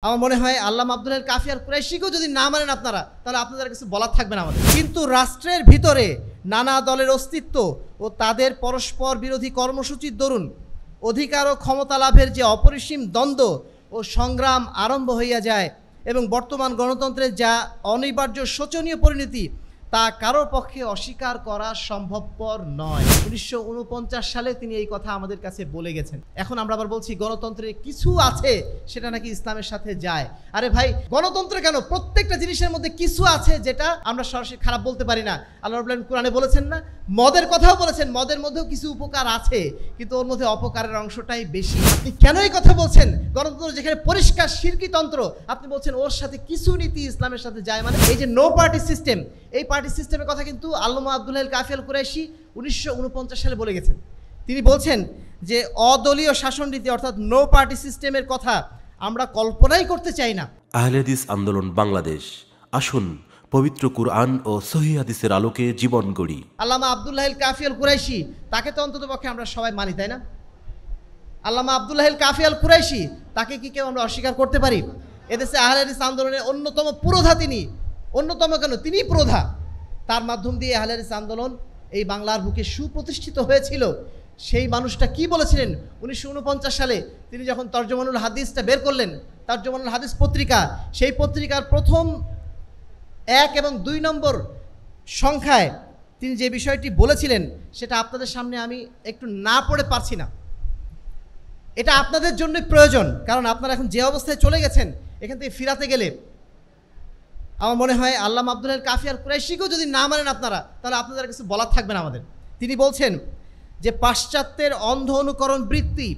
আমার মনে হয় আল্লামা আব্দুল হাই কাফি আর কুরাইশিকেও যদি না মানেন আপনারা, তাহলে আপনাদের কিছু বলার থাকবে না আমাদের। কিন্তু রাষ্ট্রের ভিতরে নানা দলের অস্তিত্ব ও তাদের পরস্পর বিরোধী কর্মসূচির দরুন অধিকার ও ক্ষমতা লাভের যে অপরিসীম দ্বন্দ্ব ও সংগ্রাম আরম্ভ হইয়া যায় এবং বর্তমান গণতন্ত্রের যা অনিবার্য শোচনীয় পরিণতি তা কারোর পক্ষে অস্বীকার করা সম্ভবপর নয়। 1949 সালে তিনি এই কথা আমাদের কাছে বলে গেছেন। এখন আমরা আবার বলছি গণতন্ত্রে কিছু আছে সেটা নাকি ইসলামের সাথে যায়। আরে ভাই, গণতন্ত্রে কেন? প্রত্যেকটা জিনিসের মধ্যে কিছু আছে যেটা আমরা সরাসরি খারাপ বলতে পারি না। আল্লাহ রাব্বুল আলামিন কোরআনে বলেছেন না, মদের কথাও বলেছেন, মদের মধ্যেও কিছু উপকার আছে, কিন্তু ওর মধ্যে অপকারের অংশটাই বেশি। আপনি কেন এই কথা বলছেন? গণতন্ত্র যেখানে পরিষ্কার শিরকিতন্ত্র, আপনি বলছেন ওর সাথে কিছু নীতি ইসলামের সাথে যায়। মানে এই যে নো পার্টি সিস্টেম, এই পার্টি সিস্টেমের কথা কিন্তু আল্লামা আব্দুল হাই কাফি আল কুরাইশি 1949 সালে বলে গেছেন। তিনি বলছেন যে অদলীয় শাসন রীতি অর্থাৎ নো পার্টি সিস্টেমের কথা আমরা কল্পনাই করতে চাই না। আহলে হাদিস আন্দোলন বাংলাদেশ, আসুন পবিত্র কুরআন ও সহিহ হাদিসের আলোকে জীবন গড়ি। আল্লামা আব্দুল হাই কাফি আল কুরাইশি, তাকে তো অন্তত পক্ষে আমরা সবাই মানি, তাই না? আল্লামা আব্দুল হাই কাফি আল কুরাইশি, তাকে কি কেউ আমরা অস্বীকার করতে পারি? এদেশে আহলে হাদিস আন্দোলনের অন্যতম পুরোধা তিনি। অন্যতম কেন, তিনিই প্রধা। তার মাধ্যম দিয়ে আহলে হাদিস আন্দোলন এই বাংলার বুকে সুপ্রতিষ্ঠিত হয়েছিল। সেই মানুষটা কি বলেছিলেন 1949 সালে তিনি যখন তর্জমানুল হাদিসটা বের করলেন, তর্জমানুল হাদিস পত্রিকা, সেই পত্রিকার প্রথম 1 এবং 2 নম্বর সংখ্যায় তিনি যে বিষয়টি বলেছিলেন সেটা আপনাদের সামনে আমি একটু না পড়ে পারছি না। এটা আপনাদের জন্যই প্রয়োজন, কারণ আপনারা এখন যে অবস্থায় চলে গেছেন এখান থেকে ফিরাতে গেলে আমার মনে হয় আল্লামা আব্দুল হাই কাফি আর কুরাইশিকেও যদি না মানেন আপনারা, তাহলে আপনাদের কিছু বলার থাকবে না আমাদের। তিনি বলছেন যে পাশ্চাত্যের অন্ধ অনুকরণ বৃত্তি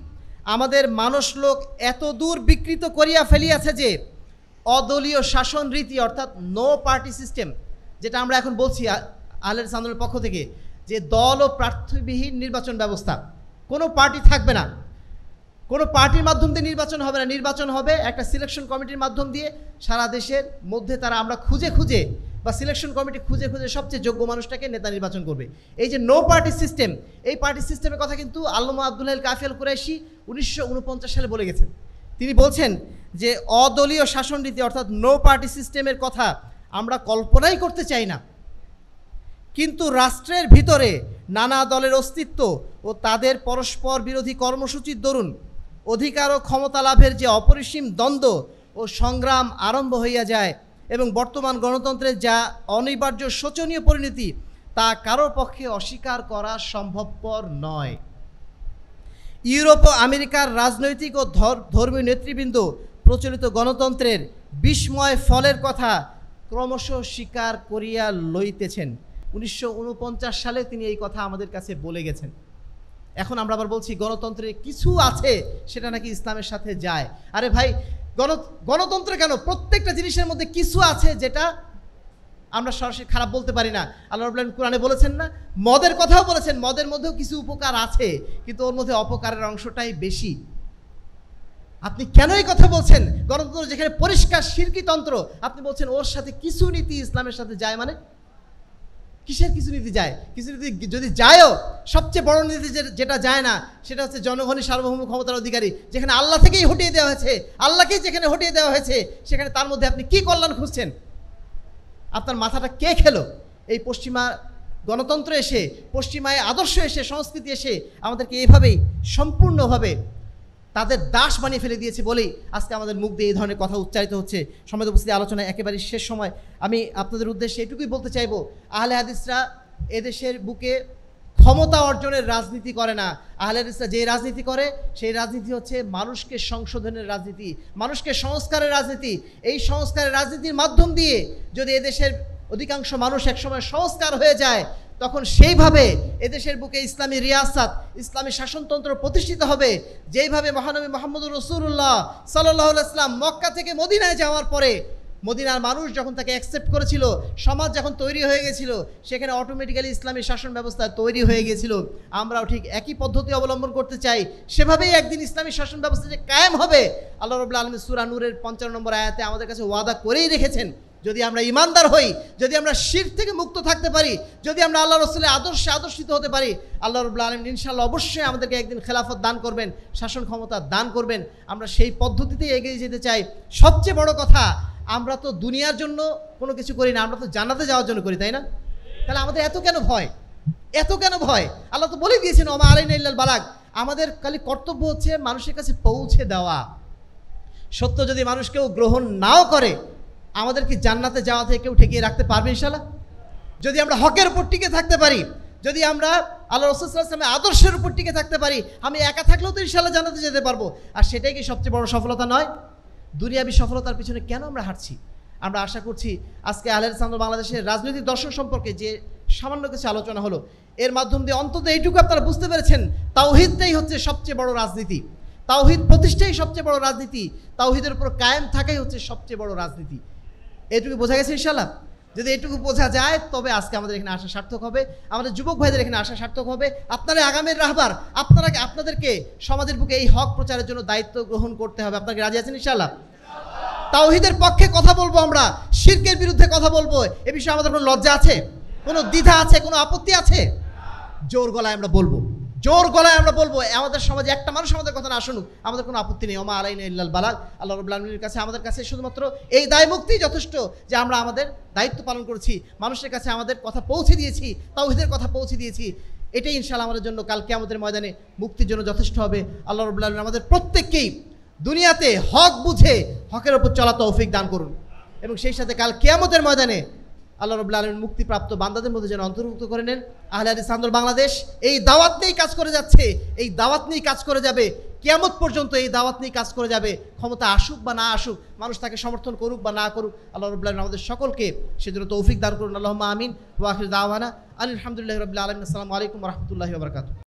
আমাদের মানুষলোক এত দূর বিকৃত করিয়া ফেলিয়াছে যে অদলীয় শাসন রীতি অর্থাৎ নো পার্টি সিস্টেম, যেটা আমরা এখন বলছি আহলে হাদিস আন্দোলনের পক্ষ থেকে, যে দল ও প্রার্থীবিহীন নির্বাচন ব্যবস্থা, কোনো পার্টি থাকবে না, কোনো পার্টির মাধ্যম দিয়ে নির্বাচন হবে না, নির্বাচন হবে একটা সিলেকশন কমিটির মাধ্যম দিয়ে। সারা দেশের মধ্যে তারা আমরা খুঁজে খুঁজে বা সিলেকশন কমিটি খুঁজে খুঁজে সবচেয়ে যোগ্য মানুষটাকে নেতা নির্বাচন করবে। এই যে নো পার্টি সিস্টেম, এই পার্টি সিস্টেমের কথা কিন্তু আল্লামা আব্দুল হাই কাফি আল কুরাইশি 1949 সালে বলে গেছেন। তিনি বলছেন যে অদলীয় শাসন রীতি অর্থাৎ নো পার্টি সিস্টেমের কথা আমরা কল্পনাই করতে চাই না। কিন্তু রাষ্ট্রের ভিতরে নানা দলের অস্তিত্ব ও তাদের পরস্পর বিরোধী কর্মসূচির দরুন অধিকার ও ক্ষমতা লাভের যে অপরিসীম দ্বন্দ্ব ও সংগ্রাম আরম্ভ হইয়া যায় এবং বর্তমান গণতন্ত্রের যা অনিবার্য শোচনীয় পরিণতি তা কারোর পক্ষে অস্বীকার করা সম্ভবপর নয়। ইউরোপ ও আমেরিকার রাজনৈতিক ও ধর্মীয় নেতৃবৃন্দ প্রচলিত গণতন্ত্রের বিস্ময় ফলের কথা ক্রমশ স্বীকার করিয়া লইতেছেন। 1949 সালে তিনি এই কথা আমাদের কাছে বলে গেছেন। এখন আমরা আবার বলছি গণতন্ত্রে কিছু আছে সেটা নাকি ইসলামের সাথে যায়। আরে ভাই, গণতন্ত্রে কেন? প্রত্যেকটা জিনিসের মধ্যে কিছু আছে যেটা আমরা সরাসরি খারাপ বলতে পারি না। আল্লাহ রাব্বুল আলামিন কোরআনে বলেছেন না, মদের কথাও বলেছেন, মদের মধ্যেও কিছু উপকার আছে, কিন্তু ওর মধ্যে অপকারের অংশটাই বেশি। আপনি কেন এই কথা বলছেন? গণতন্ত্র যেখানে পরিষ্কার শিরকিতন্ত্র, আপনি বলছেন ওর সাথে কিছু নীতি ইসলামের সাথে যায়। মানে কিসের কিছু নীতি যায়? কিছু নীতি যদি যায়ও, সবচেয়ে বড় নীতি যেটা যায় না সেটা হচ্ছে জনগণই সার্বভৌম ক্ষমতার অধিকারী, যেখানে আল্লাহ থেকেই হটিয়ে দেওয়া হয়েছে। আল্লাহকেই যেখানে হটিয়ে দেওয়া হয়েছে সেখানে তার মধ্যে আপনি কি কল্যাণ খুঁজছেন? আপনার মাথাটা কে খেলো? এই পশ্চিমা গণতন্ত্র এসে, পশ্চিমা আদর্শ এসে, সংস্কৃতি এসে আমাদেরকে এইভাবেই সম্পূর্ণভাবে তাদের দাস বানিয়ে ফেলে দিয়েছে বলেই আজকে আমাদের মুখ দিয়ে এই ধরনের কথা উচ্চারিত হচ্ছে। সমাজ উপস্থিতি আলোচনায় একেবারে শেষ সময় আমি আপনাদের উদ্দেশ্যে এটুকুই বলতে চাইব, আহলে হাদিসরা এদেশের বুকে ক্ষমতা অর্জনের রাজনীতি করে না। আহলে হাদিসরা যে রাজনীতি করে সেই রাজনীতি হচ্ছে মানুষকে সংশোধনের রাজনীতি, মানুষকে সংস্কারের রাজনীতি। এই সংস্কারের রাজনীতির মাধ্যম দিয়ে যদি এদেশের অধিকাংশ মানুষ একসময় সংস্কার হয়ে যায়, তখন সেইভাবে এদেশের বুকে ইসলামী রিয়াসাত, ইসলামী শাসনতন্ত্র প্রতিষ্ঠিত হবে। যেইভাবে মহানবী মুহাম্মদুর রাসূলুল্লাহ সাল্লাল্লাহু আলাইহি ওয়াসাল্লাম মক্কা থেকে মদিনায় যাওয়ার পরে মদিনার মানুষ যখন তাকে অ্যাকসেপ্ট করেছিল, সমাজ যখন তৈরি হয়ে গেছিল, সেখানে অটোমেটিক্যালি ইসলামী শাসন ব্যবস্থা তৈরি হয়ে গিয়েছিল। আমরাও ঠিক একই পদ্ধতি অবলম্বন করতে চাই। সেভাবেই একদিন ইসলামী শাসন ব্যবস্থা যে কায়েম হবে, আল্লাহ রাব্বুল আলামিন সূরা নূরের 55 নম্বর আয়াতে আমাদের কাছে ওয়াদা করেই রেখেছেন। যদি আমরা ইমানদার হই, যদি আমরা শিরক থেকে মুক্ত থাকতে পারি, যদি আমরা আল্লাহ রাসূলের আদর্শে আদর্শিত হতে পারি, আল্লাহ রাব্বুল আলামিন ইনশাআল্লাহ অবশ্যই আমাদেরকে একদিন খেলাফত দান করবেন, শাসন ক্ষমতা দান করবেন। আমরা সেই পদ্ধতিতেই এগিয়ে যেতে চাই। সবচেয়ে বড় কথা, আমরা তো দুনিয়ার জন্য কোনো কিছু করি না, আমরা তো জান্নাতে যাওয়ার জন্য করি, তাই না? তাহলে আমাদের এত কেন ভয়? এত কেন ভয়? আল্লাহ তো বলে দিয়েছেন ওমা আলাইনা ইল্লাল বালাগ। আমাদের খালি কর্তব্য হচ্ছে মানুষের কাছে পৌঁছে দেওয়া। সত্য যদি মানুষ কেউ গ্রহণ নাও করে, আমাদের কি জান্নাতে যাওয়া থেকে কেউ ঠেকিয়ে রাখতে পারবে ইনশাআল্লাহ? যদি আমরা হকের উপর টিকে থাকতে পারি, যদি আমরা আল্লাহ রাসূল সাল্লাল্লাহু আলাইহি ওয়াসাল্লামের আদর্শের উপর টিকে থাকতে পারি, আমি একা থাকলেও তো ইনশাআল্লাহ জান্নাতে যেতে পারবো। আর সেটাই কি সবচেয়ে বড় সফলতা নয়? দুনিয়াবী সফলতার পিছনে কেন আমরা হাঁটছি? আমরা আশা করছি আজকে আহলে হাদিস আন্দোলন বাংলাদেশের রাজনৈতিক দর্শন সম্পর্কে যে সামান্য কিছু আলোচনা হলো, এর মাধ্যম দিয়ে অন্তত এইটুকু আপনারা বুঝতে পেরেছেন, তাওহীদটাই হচ্ছে সবচেয়ে বড় রাজনীতি। তাওহীদ প্রতিষ্ঠাই সবচেয়ে বড় রাজনীতি। তাওহীদের উপর কায়েম থাকাই হচ্ছে সবচেয়ে বড় রাজনীতি। এইটুকু বোঝা গেছে ইনশাআল্লাহ? যদি এইটুকু বোঝা যায় তবে আজকে আমাদের এখানে আসা সার্থক হবে, আমাদের যুবক ভাইদের এখানে আসা সার্থক হবে। আপনারা আগামীর রাহবার, আপনাদেরকে সমাজের বুকে এই হক প্রচারের জন্য দায়িত্ব গ্রহণ করতে হবে। আপনাকে রাজি আছেন ইনশাআল্লাহ? তাওহীদের পক্ষে কথা বলবো আমরা, শিরকের বিরুদ্ধে কথা বলবো। এ বিষয়ে আমাদের কোনো লজ্জা আছে? কোনো দ্বিধা আছে? কোনো আপত্তি আছে? জোর গলায় আমরা বলবো, জোর গলায় আমরা বলবো। আমাদের সমাজে একটা মানুষ আমাদের কথা না শুনুক, আমাদের কোনো আপত্তি নেই। ওমা আলাইনা ইল্লাল বালাগ। আল্লাহ রাব্বুল আলামিনের কাছে আমাদের কাছে শুধুমাত্র এই দায় মুক্তি যথেষ্ট যে আমরা আমাদের দায়িত্ব পালন করেছি, মানুষের কাছে আমাদের কথা পৌঁছে দিয়েছি, তাওহীদের কথা পৌঁছে দিয়েছি। এটাই ইনশাআল্লাহ আমাদের জন্য কাল কিয়ামতের ময়দানে মুক্তির জন্য যথেষ্ট হবে। আল্লাহ রাব্বুল আলামিন আমাদের প্রত্যেককেই দুনিয়াতে হক বুঝে হকের ওপর চলা তৌফিক দান করুন, এবং সেই সাথে কাল কিয়ামতের ময়দানে আল্লাহ রাব্বুল আলামিন মুক্তিপ্রাপ্ত বান্দাদের মধ্যে যেন অন্তর্ভুক্ত করে নেন। আহলে হাদিস আন্দোলন বাংলাদেশ এই দাওয়াত নিয়েই কাজ করে যাচ্ছে, এই দাওয়াত নিয়েই কাজ করে যাবে কিয়ামত পর্যন্ত। এই দাওয়াত নিয়েই কাজ করে যাবে। ক্ষমতা আসুক বা না আসুক, মানুষ তাকে সমর্থন করুক বা না করুক, আল্লাহ রাব্বুল আলামিন আমাদের সকলকে সেজন্য তৌফিক দান করুন। আল্লাহুম্মা আমিন। ওয়া আখিরু দাওয়ানা আলহামদুলিল্লাহি রাব্বিল আলামিন। আসসালামু আলাইকুম ওয়া রাহমাতুল্লাহি ওয়া বারাকাতুহু।